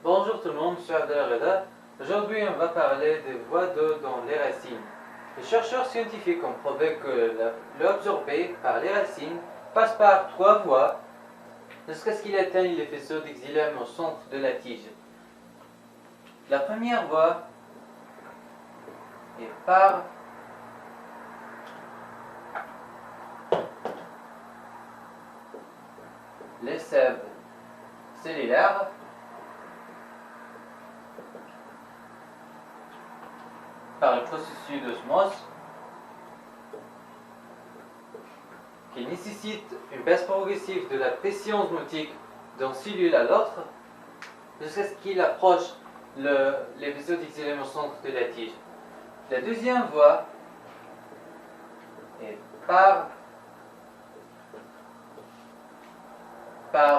Bonjour tout le monde, je suis Abdel Reda. Aujourd'hui, on va parler des voies d'eau dans les racines. Les chercheurs scientifiques ont prouvé que l'eau absorbée par les racines passe par trois voies jusqu'à ce qu'il atteigne les faisceaux d'exilum au centre de la tige. La première voie est par les sèves cellulaires, par le processus d'osmose, qui nécessite une baisse progressive de la pression osmotique d'une cellule à l'autre jusqu'à ce qu'il approche les vaisseaux d'exilum au centre de la tige. La deuxième voie est par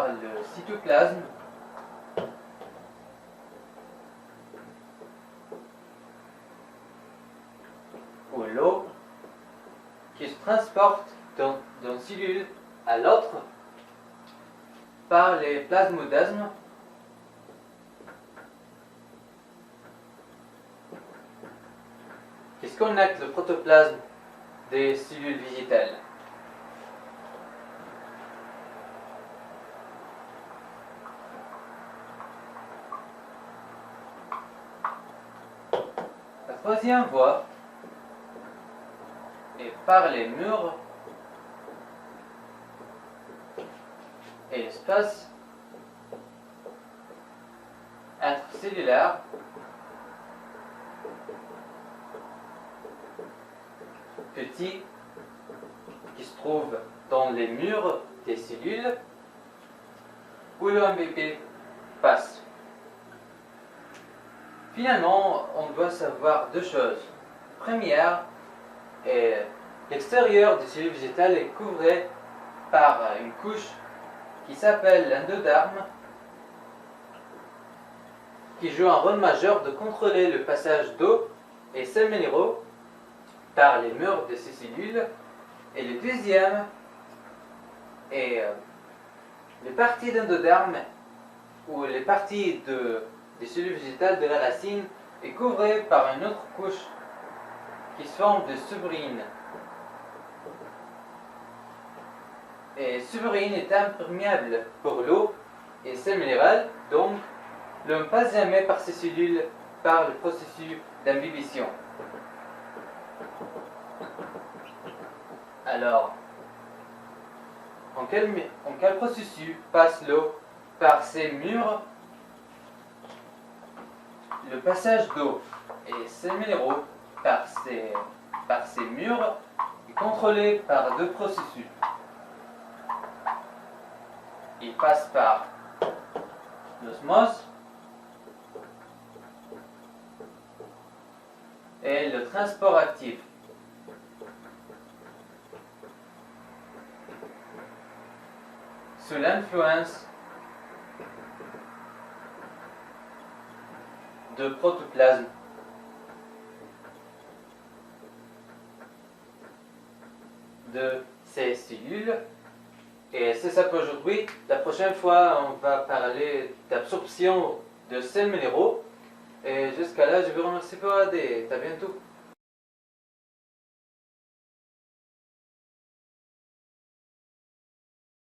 le cytoplasme, où l'eau qui se transporte d'une cellule à l'autre par les plasmodesmes qui se connectent le protoplasme des cellules végétales. La troisième voie est par les murs et l'espace intracellulaire petit qui se trouve dans les murs des cellules où le MBP passe. Finalement, on doit savoir deux choses. Première, l'extérieur des cellules végétales est couvert par une couche qui s'appelle l'endoderme, qui joue un rôle majeur de contrôler le passage d'eau et sels minéraux par les murs de ces cellules. Et le deuxième est les parties d'endoderme ou les parties des cellules végétales de la racine est couvrée par une autre couche qui se forme de subrine. Et subrine est imperméable pour l'eau et sels minéraux, donc l'eau ne passe jamais par ces cellules par le processus d'imbibition. Alors, en quel processus passe l'eau par ces murs? Le passage d'eau et sels minéraux par ces murs est contrôlé par deux processus. Il passe par l'osmose et le transport actif. Sous l'influence de protoplasme de ces cellules. Et c'est ça pour aujourd'hui. La prochaine fois, on va parler d'absorption de sels minéraux. Et jusqu'à là, je vous remercie pour aider. À bientôt.